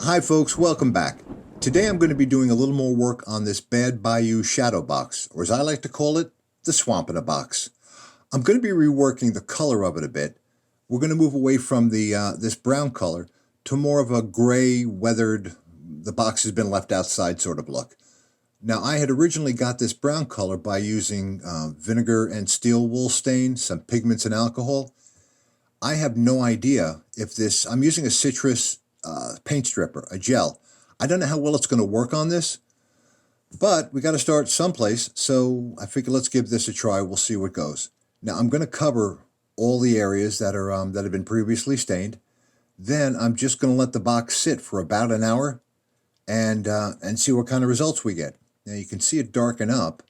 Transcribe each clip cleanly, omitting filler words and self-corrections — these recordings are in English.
Hi folks, welcome back. Today I'm going to be doing a little more work on this Bad Bayou Shadowbox, or as I like to call it, the swamp in a box. I'm going to be reworking the color of it a bit. We're going to move away from the this brown color to more of a gray, weathered, the box has been left outside sort of look. Now I had originally got this brown color by using vinegar and steel wool stain, some pigments and alcohol. I have no idea if this, I'm using a citrus paint stripper, a gel. I don't know how well it's going to work on this, but we got to start someplace, so I figure let's give this a try. We'll see what goes. Now I'm going to cover all the areas that are that have been previously stained. Then I'm just going to let the box sit for about an hour and see what kind of results we get. Now you can see it darken up.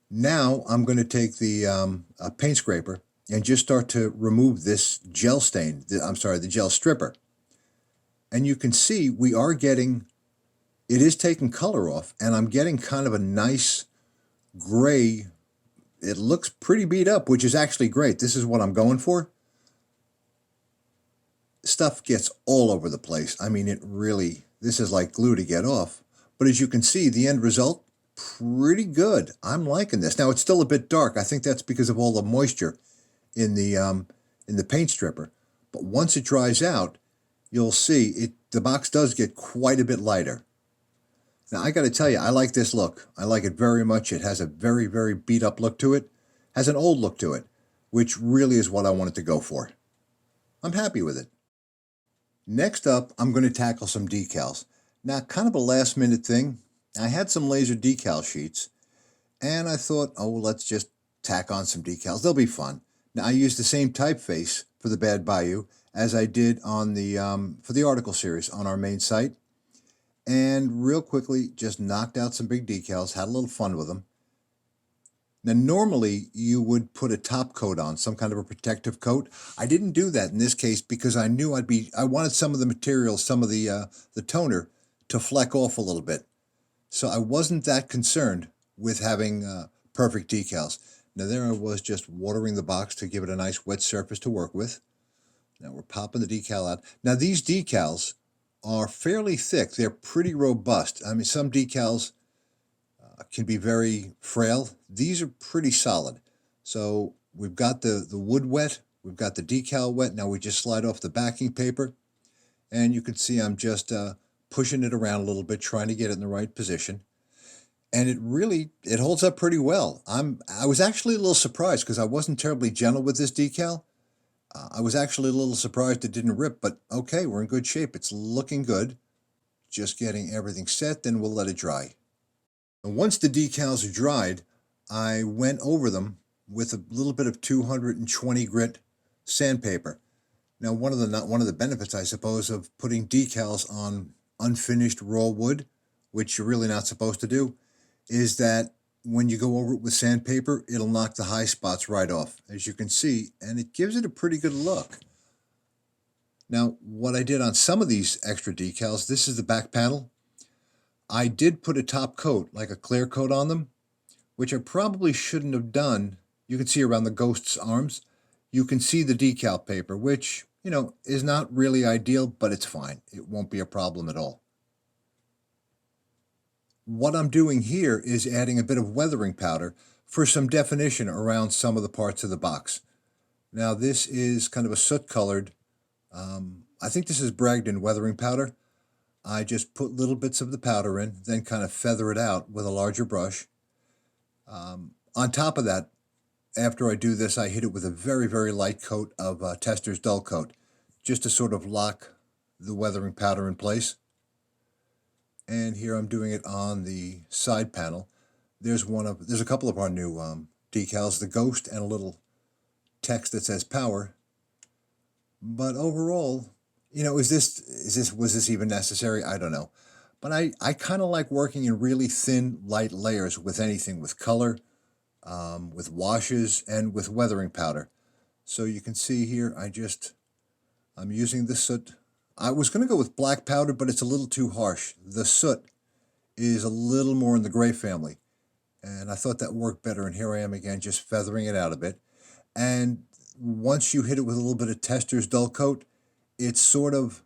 Now I'm going to take the paint scraper and just start to remove this gel stain, the gel stripper. And you can see we are getting, it is taking color off, and I'm getting kind of a nice gray. It looks pretty beat up, which is actually great. This is what I'm going for. Stuff gets all over the place. I mean, it really, this is like glue to get off. But as you can see, the end result, pretty good. I'm liking this. Now, it's still a bit dark. I think that's because of all the moisture in the paint stripper. But once it dries out, you'll see the box does get quite a bit lighter. Now I got to tell you, I like this look. I like it very much. It has a very, very beat up look to it. Has an old look to it, which really is what I wanted to go for. I'm happy with it. Next up, I'm going to tackle some decals. Now, kind of a last minute thing. I had some laser decal sheets, and I thought, oh, let's just tack on some decals. They'll be fun. Now, I used the same typeface for the Bad Bayou as I did on the for the article series on our main site, and real quickly just knocked out some big decals, had a little fun with them. Now normally you would put a top coat on, some kind of a protective coat. I didn't do that in this case because I knew I wanted some of the material, some of the toner to fleck off a little bit. So I wasn't that concerned with having perfect decals. Now there I was just watering the box to give it a nice wet surface to work with. Now we're popping the decal out. Now these decals are fairly thick. They're pretty robust. I mean, some decals can be very frail. These are pretty solid. So we've got the wood wet. We've got the decal wet. Now we just slide off the backing paper. And you can see I'm just pushing it around a little bit, trying to get it in the right position. And it holds up pretty well. I was actually a little surprised because I wasn't terribly gentle with this decal. I was actually a little surprised it didn't rip, but okay, we're in good shape. It's looking good. Just getting everything set, then we'll let it dry. And once the decals are dried, I went over them with a little bit of 220 grit sandpaper. Now, one of the benefits, I suppose, of putting decals on unfinished raw wood, which you're really not supposed to do, is that when you go over it with sandpaper, it'll knock the high spots right off, as you can see, and it gives it a pretty good look. Now, what I did on some of these extra decals, this is the back panel. I did put a top coat, like a clear coat on them, which I probably shouldn't have done. You can see around the ghost's arms, you can see the decal paper, which, you know, is not really ideal, but it's fine. It won't be a problem at all. What I'm doing here is adding a bit of weathering powder for some definition around some of the parts of the box. Now this is kind of a soot-colored, I think this is Bragdon weathering powder. I just put little bits of the powder in, then kind of feather it out with a larger brush. On top of that, after I do this, I hit it with a very, very light coat of Tester's Dull Coat, just to sort of lock the weathering powder in place. And here I'm doing it on the side panel. There's a couple of our new decals, the Ghost and a little text that says Power. But overall, you know, was this even necessary? I don't know. But I kind of like working in really thin, light layers with anything, with color, with washes, and with weathering powder. So you can see here, I'm using the soot. I was going to go with black powder, but it's a little too harsh. The soot is a little more in the gray family, and I thought that worked better, and here I am again just feathering it out a bit. And once you hit it with a little bit of Tester's Dull Coat, it's sort of,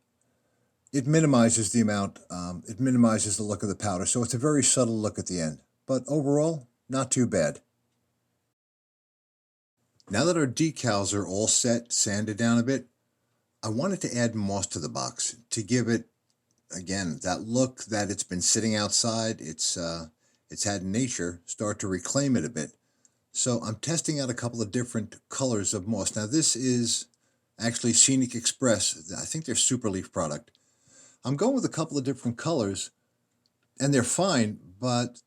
it minimizes the amount, it minimizes the look of the powder, so it's a very subtle look at the end. But overall, not too bad. Now that our decals are all set, sanded down a bit, I wanted to add moss to the box to give it, again, that look that it's been sitting outside, it's had nature start to reclaim it a bit. So I'm testing out a couple of different colors of moss. Now this is actually Scenic Express. I think they're Superleaf product. I'm going with a couple of different colors, and they're fine, but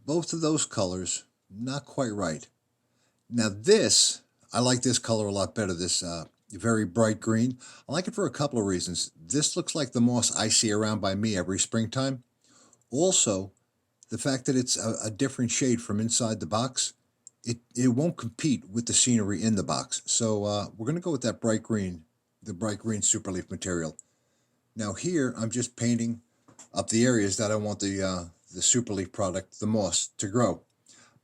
both of those colors, not quite right. Now this, I like this color a lot better, this very bright green. I like it for a couple of reasons. This looks like the moss I see around by me every springtime. Also, the fact that it's a different shade from inside the box, it won't compete with the scenery in the box. So we're going to go with that bright green, the bright green Superleaf material. Now here, I'm just painting up the areas that I want the Superleaf product, the moss, to grow.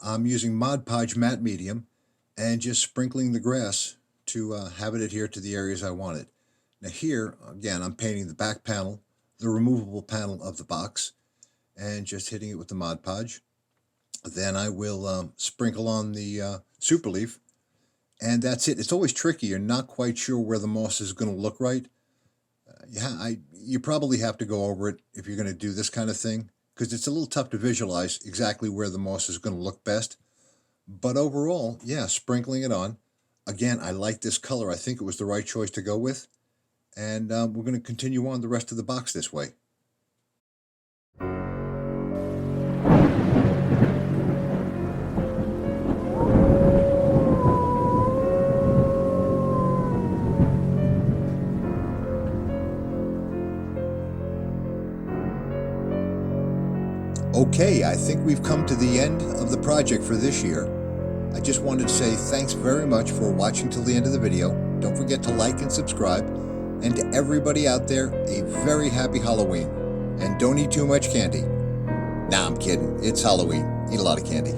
I'm using Mod Podge matte medium and just sprinkling the grass to have it adhere to the areas I want it. Now here, again, I'm painting the back panel, the removable panel of the box, and just hitting it with the Mod Podge. Then I will sprinkle on the Superleaf, and that's it. It's always tricky. You're not quite sure where the moss is going to look right. You probably have to go over it if you're going to do this kind of thing, because it's a little tough to visualize exactly where the moss is going to look best. But overall, yeah, sprinkling it on. Again, I like this color. I think it was the right choice to go with. And we're going to continue on the rest of the box this way. Okay, I think we've come to the end of the project for this year. I just wanted to say thanks very much for watching till the end of the video. Don't forget to like and subscribe. And to everybody out there, a very happy Halloween. And don't eat too much candy. Nah, I'm kidding. It's Halloween. Eat a lot of candy.